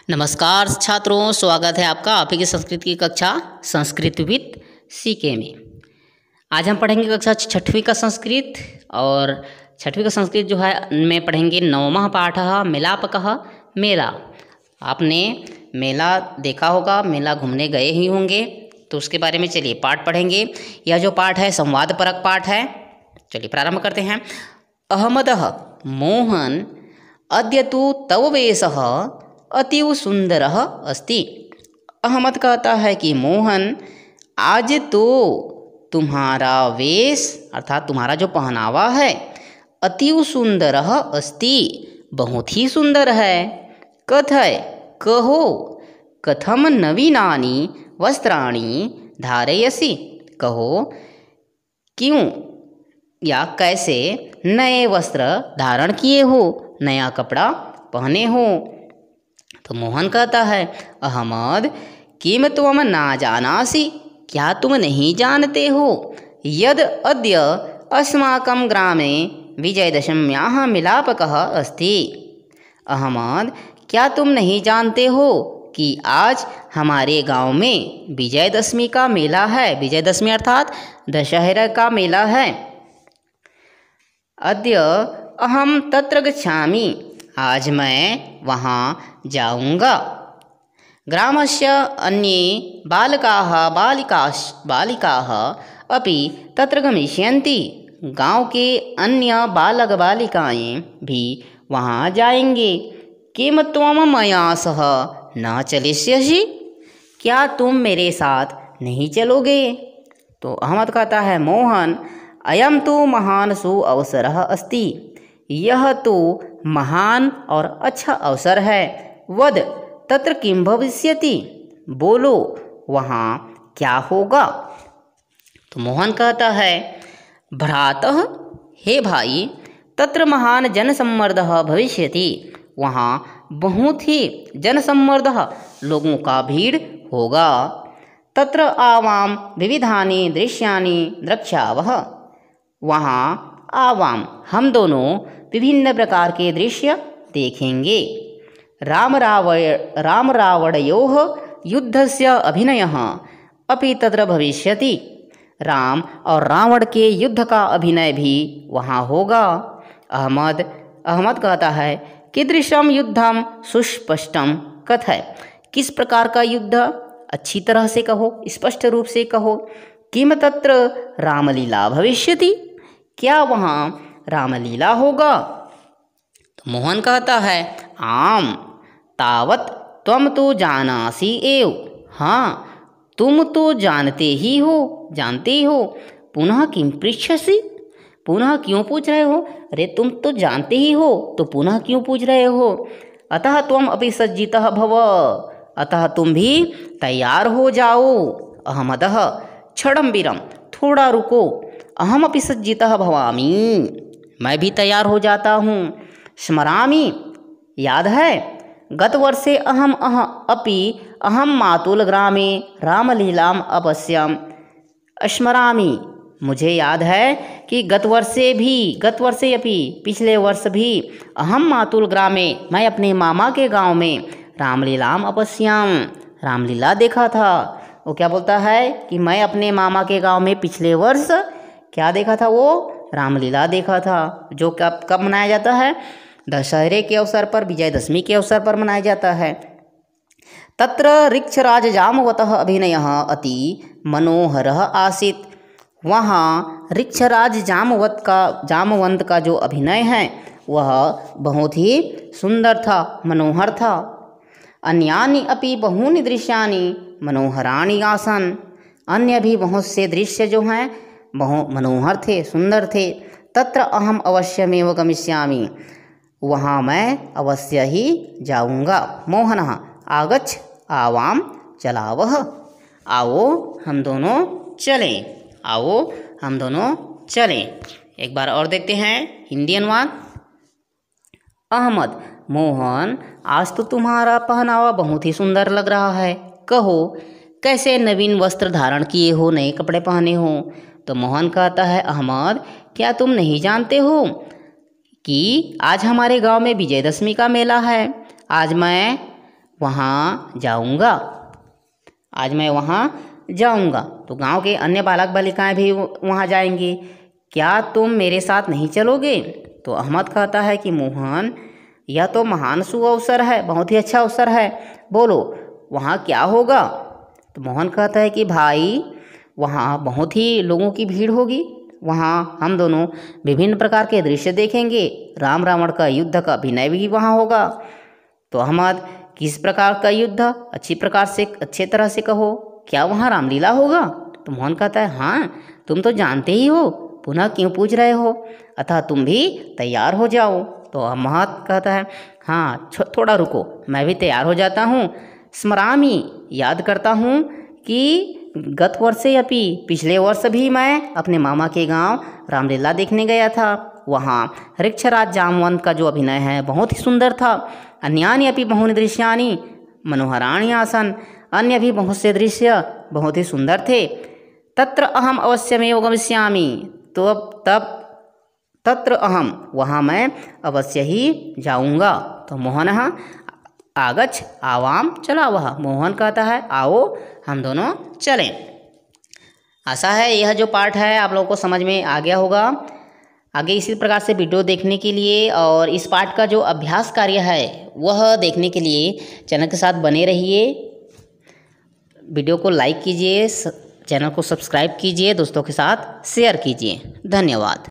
नमस्कार छात्रों, स्वागत है आपका आप ही की संस्कृत की कक्षा संस्कृत विद सीके में। आज हम पढ़ेंगे कक्षा छठवीं का संस्कृत। और छठवीं का संस्कृत जो है में पढ़ेंगे नवमः पाठः मिलापकः मेला। आपने मेला देखा होगा, मेला घूमने गए ही होंगे, तो उसके बारे में चलिए पाठ पढ़ेंगे। यह जो पाठ है संवाद परक पाठ है। चलिए प्रारंभ करते हैं। अहमदः मोहन अद्य तु तव वेशः अतीव सुंदरः अस्ति। अहमद कहता है कि मोहन, आज तो तुम्हारा वेश अर्थात तुम्हारा जो पहनावा है अतीव सुंदरः अस्ति, बहुत ही सुंदर है। कथय कहो कथम नवीनानि वस्त्राणि धारयसि, कहो क्यों या कैसे नए वस्त्र धारण किए हो, नया कपड़ा पहने हो। तो मोहन कहता है, अहमद किम त्वम ना जानासि, क्या तुम नहीं जानते हो, यद अद्य अस्माकं ग्रामे विजयदशम्याः मिलापकः अस्ति। अहमद, क्या तुम नहीं जानते हो कि आज हमारे गांव में विजयदशमी का मेला है। विजयदशमी अर्थात दशहरा का मेला है। अद्य अहम तत्र गच्छामि, आज मैं वहाँ जाऊँगा। ग्रामस्य अन्ये बालिकाः अपि तत्र गमिष्यन्ति, गाँव के अन्य बालक बालिकाएँ भी वहाँ जाएंगे। किम त्वम मया सह न चलिष्यसि, क्या तुम मेरे साथ नहीं चलोगे। तो अहमद कहता है, मोहन अयम तो महान सु अवसरः अस्ति, यह तो महान और अच्छा अवसर है। वद तत्र किम भविष्यति, बोलो वहाँ क्या होगा। तो मोहन कहता है, भ्रातः, हे भाई, तत्र महान जनसम्मर्दः भविष्यति, वहाँ बहुत ही जनसम्मर्दः लोगों का भीड़ होगा। तत्र आवाम विविधानि दृश्यानि द्रक्ष्यावः, वहाँ आवाम हम दोनों विभिन्न प्रकार के दृश्य देखेंगे। राम रावणयोः युद्धस्य अभिनयः अपि तत्र भविष्यति, राम और रावण के युद्ध का अभिनय भी वहाँ होगा। अहमद कहता है, कीदृशं युद्धं सुस्पष्टं कथय, किस प्रकार का युद्ध, अच्छी तरह से कहो, स्पष्ट रूप से कहो। किम तत्र रामलीला भविष्यति, क्या वहाँ रामलीला होगा। तो मोहन कहता है, आम तावत त्वम तो जानासि एव, हाँ तुम तो जानते ही हो। पुनः किम पृच्छसि, पुनः क्यों पूछ रहे हो। अरे तुम तो जानते ही हो तो पुनः क्यों पूछ रहे हो। अतः त्वम अपि सज्जितः भव, अतः तुम भी तैयार हो जाओ। अहमदः क्षणं विरम, थोड़ा रुको। अहम अपि सज्जितः भवामि, मैं भी तैयार हो जाता हूँ। स्मरामि, याद है, गत वर्षे अहम मातुल ग्रामे रामलीलाम अपश्यम। स्मरामि, मुझे याद है कि गत वर्षे अपि पिछले वर्ष भी अहम मातुल ग्रामे, मैं अपने मामा के गांव में रामलीलाम अपश्यम, रामलीला देखा था। वो क्या बोलता है कि मैं अपने मामा के गांव में पिछले वर्ष क्या देखा था, वो रामलीला देखा था, जो कब मनाया जाता है, दशहरे के अवसर पर, विजयदशमी के अवसर पर मनाया जाता है। तत्र ऋक्षराज जामवतः अभिनयः अति मनोहरः आसीत्, वहाँ ऋक्षराज जामवंत का जो अभिनय है वह बहुत ही सुंदर था, मनोहर था। अन्यानि अपि बहूनि दृश्यानि मनोहराणि आसन्, अन्य भी बहुत से दृश्य जो हैं बहुत मनोहर थे, सुंदर थे। तत्र अहम अवश्यमेव गमिष्यामि, वहाँ मैं अवश्य ही जाऊँगा। मोहनः आगच्छ आवाम चलावः, आओ हम दोनों चलें। एक बार और देखते हैं हिंदी अनुवाद। अहमद, मोहन, आज तो तुम्हारा पहनावा बहुत ही सुंदर लग रहा है, कहो कैसे नवीन वस्त्र धारण किए हो, नए कपड़े पहने हो। तो मोहन कहता है, अहमद, क्या तुम नहीं जानते हो कि आज हमारे गांव में विजयदशमी का मेला है। आज मैं वहाँ जाऊँगा। आज मैं वहाँ जाऊँगा। तो गांव के अन्य बालक बालिकाएं भी वहाँ जाएंगे। क्या तुम मेरे साथ नहीं चलोगे? तो अहमद कहता है कि मोहन, यह तो महान शुभ अवसर है, बहुत ही अच्छा अवसर है, बोलो वहाँ क्या होगा? तो मोहन कहता है कि भाई वहाँ बहुत ही लोगों की भीड़ होगी, वहाँ हम दोनों विभिन्न प्रकार के दृश्य देखेंगे, राम रावण का युद्ध का अभिनय भी वहाँ होगा। तो अहमद, किस प्रकार का युद्ध? अच्छे तरह से कहो, क्या वहाँ रामलीला होगा? तो मोहन कहता है हाँ, तुम तो जानते ही हो, पुनः क्यों पूछ रहे हो? अतः तुम भी तैयार हो जाओ। तो अहमद कहता है हाँ, थोड़ा रुको, मैं भी तैयार हो जाता हूँ। स्मरामी, याद करता हूँ कि गत वर्षे अपि, पिछले वर्ष भी मैं अपने मामा के गांव रामलीला देखने गया था। वहाँ ऋक्षराज जामवंत का जो अभिनय है बहुत ही सुंदर था। अन्यानि अपि बहूनि दृश्यानि मनोहराणि आसन, अन्य भी बहुत से दृश्य बहुत ही सुंदर थे। तत्र अहम अवश्यमेव गमिष्यामि, तो अब तब तत्र अहम, वहाँ मैं अवश्य ही जाऊँगा। तो मोहन आगच्छ आवाम चलावः, मोहन कहता है आओ हम दोनों चलें। आशा है यह जो पाठ है आप लोगों को समझ में आ गया होगा। आगे इसी प्रकार से वीडियो देखने के लिए और इस पाठ का जो अभ्यास कार्य है वह देखने के लिए चैनल के साथ बने रहिए। वीडियो को लाइक कीजिए, चैनल को सब्सक्राइब कीजिए, दोस्तों के साथ शेयर कीजिए। धन्यवाद।